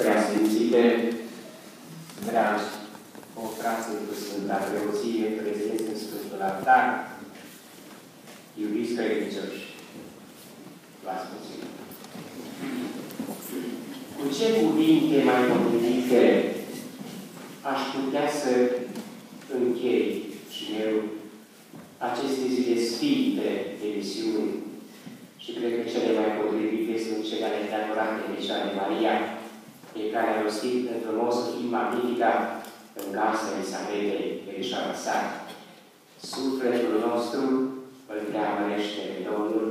Preasfințite, dragi confrații cu Sfânta Preoție, prezenți în Sfântul Altar, iubiți credincioși, v-ați puțin. Cu ce cuvinte mai potrivite aș putea să închei și eu aceste zile sfinte de misiuni? Și cred că cele mai potrivite sunt cele ale neadorate Fecioare Maria, pe care a rostit în frumosul himn Magnificat în casa Elisabetei, Fecioara sa. Sufletul nostru îl preamărește pe Domnul,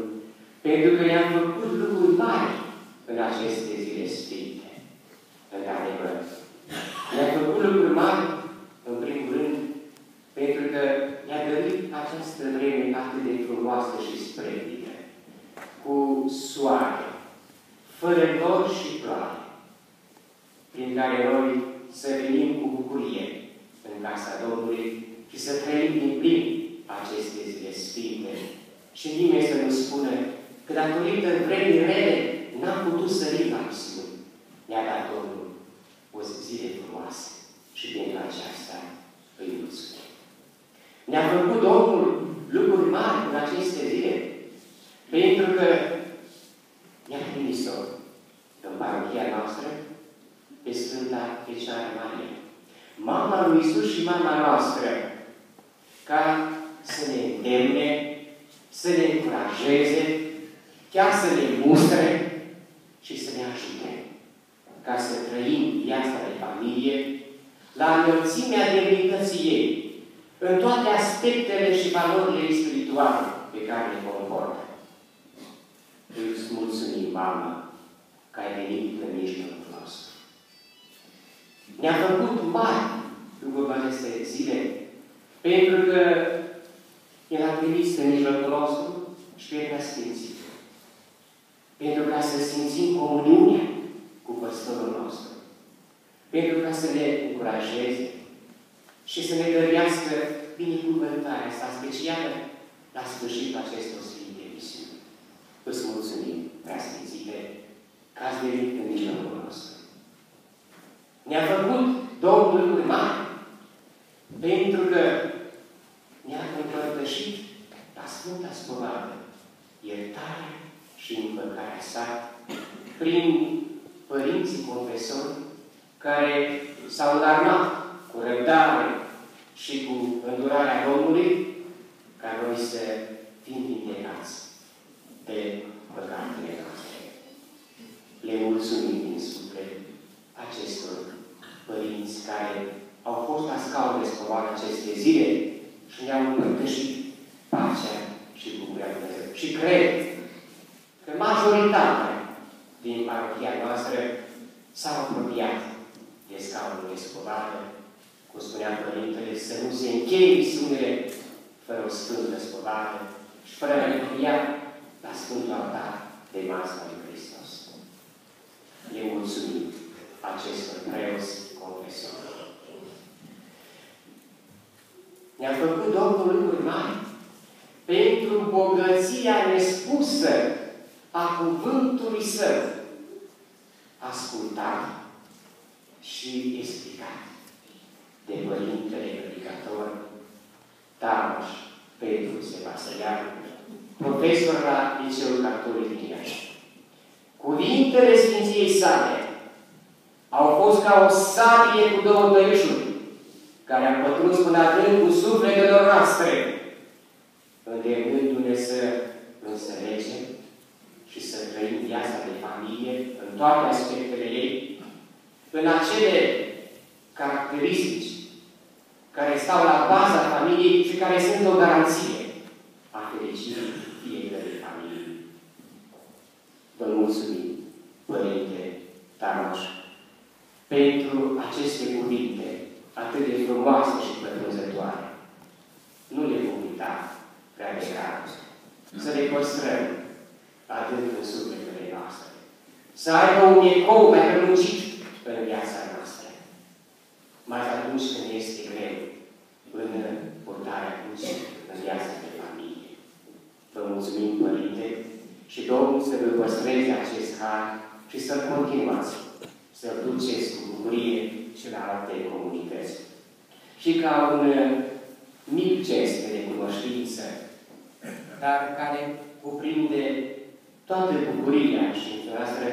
pentru că ne-a făcut lucruri mari în aceste zile sfinte. Într-adevăr, ne-a făcut lucruri mari, în primul rând, pentru că ne-a dăruit această vreme atât de frumoasă și splendită, cu soare, fără nor și ploaie, prin care noi să venim cu bucurie în casa Domnului și să trăim din plin aceste zile sfinte. Și nimeni să nu spună că datorită vremii rele n-am putut sări la misiuni. Ne-a dat Domnul o zile frumoase și pentru aceasta îi mulțumim. Ne-a făcut Domnul lucruri mari în aceste zile, pentru că ne-a trimis-o în parohia noastră pe Sfânta Fecioară Maria, mama lui Iisus și mama noastră, ca să ne îndemne, să ne încurajeze, chiar să ne mustre și să ne ajute ca să trăim viața de familie la înălțimea demnității ei, în toate aspectele și valorile spirituale pe care le comportă. Îți mulțumim, mamă, că ai venit în mijlocul nostru. Ne-a făcut mari lucruri aceste zile, pentru că El a trimis în mijlocul nostru și pe El a sfințit. Pentru ca să simțim comuniunea cu păstorul nostru. Pentru ca să ne încurajeze și să ne dăruiască binecuvântarea asta specială la sfârșitul acestor sfinte misiuni. Îți mulțumim, Preasfințite, că ați venit în mijlocul nostru. Ne-a făcut Domnul lucruri mari, pentru că ne-a împărtășit la Sfânta Spovadă iertarea și împăcarea sa prin părinții confesori care s-au înarmat cu răbdare și cu îndurarea Domnului, ca noi să fim vindecați de păcatele noastre. Le mulțumim din suflet acestor părinți care au fost la scaun de scovară aceste zile și ne-au împărtășit pacea și bucuria Dumnezeu. Și cred că majoritatea din parohia noastră s-au apropiat de scaunul de scovară, cum spunea Părintele, să nu se încheie misiunile fără o sfântă scovară și fără a la Sfântul Altar de Masă lui Hristos. Le mulțumim acestor preoți confesori. Ne-a făcut Domnul lucruri mari pentru bogăția nespusă a cuvântului Său, ascultat și explicat de Părintele Predicator Tamaș Petru Sebastian, profesor la Liceul Catolic din Iași. Cuvintele Sfinției sale au fost ca o sabie cu două tăișuri, care a pătruns până adâncul sufletelor noastre, îndemnându-ne să înțelegem și să trăim viața de familie în toate aspectele ei, în acele caracteristici care stau la baza familiei și care sunt o garanție a fericirii fiecărei familii. Vă mulțumim, Părinte Tamaș, pentru aceste cuvinte atât de frumoase și pătrunzătoare. Nu le vom uita prea de rar. Să le păstrăm adânc în sufletele noastre. Să aibă un ecou mai prelungit în viața noastră. Mai atunci când este greu în purtarea crucii în viața de familie. Vă mulțumim, Părinte, și Domnul să vă păstreze acest har și să continuați să-l duceți cu bucurie și la alte comunități. Și ca un mic gest de recunoștință, dar care cuprinde toată bucuria și noastră,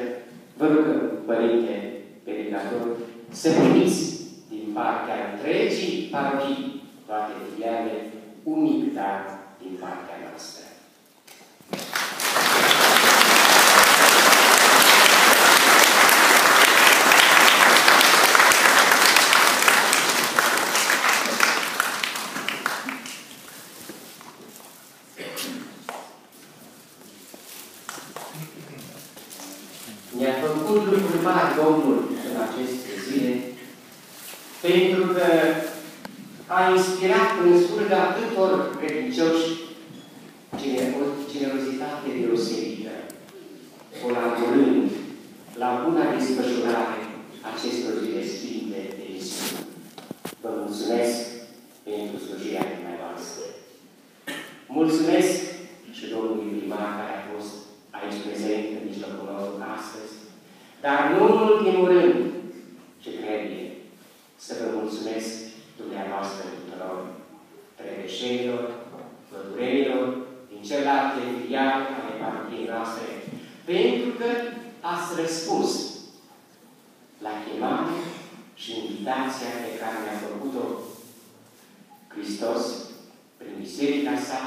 vă rugăm, Părinte Predicator, să primiți din partea întregii parohii, toate filiale, un mic dar din partea noastră. Ne-a făcut lucruri mari Domnul în aceste zile, pentru că a inspirat în surga atâtor credincioși generozitate deosebită, colaborând la buna desfășurare acestor zile sfinte de misiune. Vă mulțumesc pentru slujirea dumneavoastră. Mulțumesc și domnului primar care a fost aici prezent în mijlocul nostru astăzi, dar nu în ultimul rând, ce trebuie să vă mulțumesc dumneavoastră tuturor trăieșenilor, pădurenilor, din celelalte filiale ale parohiei noastre, pentru că ați răspuns la chemare și invitația pe care mi-a făcut-o Hristos prin biserica sa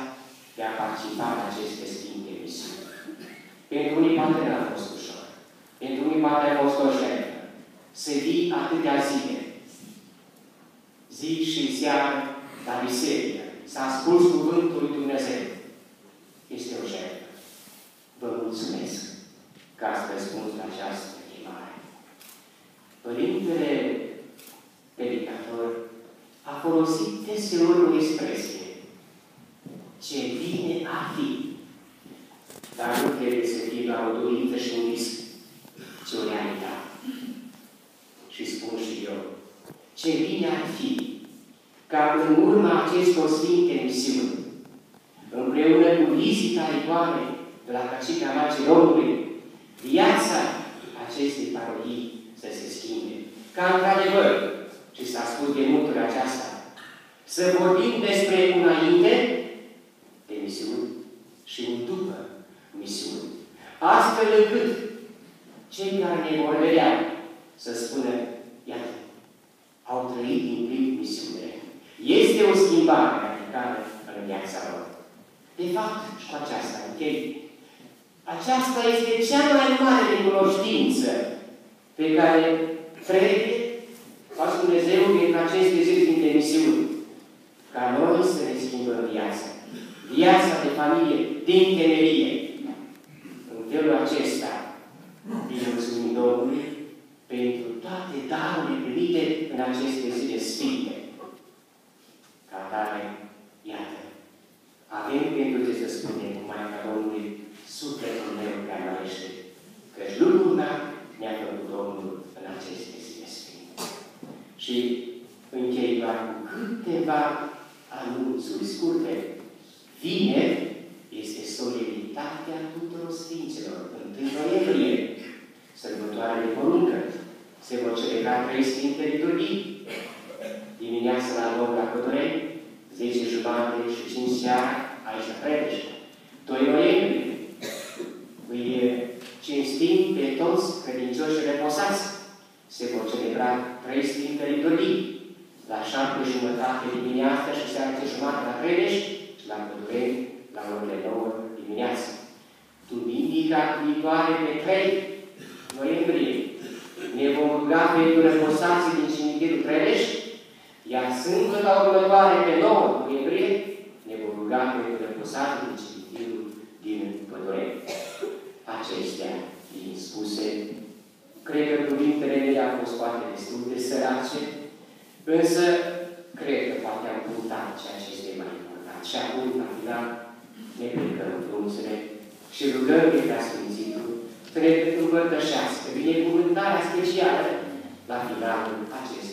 de a participa la aceste sfinte misiuni. Pentru unii poate n-a fost ușor. Pentru unii poate a fost o jertfă. Să vii atâtea zile, zi și seară, la biserică, să asculți cuvântul lui Dumnezeu. Este o jertfă. Vă mulțumesc că ați răspuns la această chemare. Părintele Predicator a folosit deseori o expresie. Ce bine ar fi. Dar nu trebuie să fie doar o dorință și un vis, ci o realitate. Și spun și eu, ce bine ar fi ca în urma acestor sfinte misiuni, împreună cu vizita rigoare de la Cacica Maicii Domnului, viața acestei parohii să se schimbe. Ca într-adevăr, și s-a spus de multe ori aceasta, să vorbim despre înainte de misiuni și un după misiuni. Astfel încât cei care ne vor vedea să spună, iată, au trăit din plin misiunile. Este o schimbare radicală în viața lor. De fapt, și cu aceasta închei. Aceasta este cea mai mare recunoștință pe care trebuie face Dumnezeu prin aceste zile de misiuni. Ca noi să ne schimbăm viața. Viața de familie din temerie. În felul acesta, îi mulțumim Domnului pentru toate darurile primite în aceste zile sfinte. Ca tare, iată, avem pentru ce să spunem cu Maica Domnului, sufletul meu care mărește, căci lucrul meu ne-a făcut Domnul în aceste zile sfinte. Și închei doar cu câteva anunțuri scurte. Vineri este solemnitatea tuturor Sfinților, 1 noiembrie, sărbătoarea de poruncă. Se vor celebra 3 sfinte liturghii. Dimineața la 9 la Cătoreni, 10:30 și 5 seara, aici la Predeș. 2 noiembrie, îi cinstim pe toți credincioșii reposați. Se vor celebra 3 sfinte liturghii. La 7:30 dimineața și seara 10:30 la Predeș și la Cătoreni, la orele 9 dimineața. Duminica viitoare pe 3 noiembrie ne vom ruga pentru reposații din cimitirul Predeș, iar sâmbătă următoare pe 9 noiembrie ne vom ruga pentru reposații din cimitirul din Pădureni. Acestea fiind spuse, cred că cuvintele mele au fost poate destul de sărace, însă cred că poate am punctat ceea ce este mai important. Și acum, la final, ne plecăm frunțele și rugăm pe Preasfințitul să ne împărtășească binecuvântarea specială la finalul acestui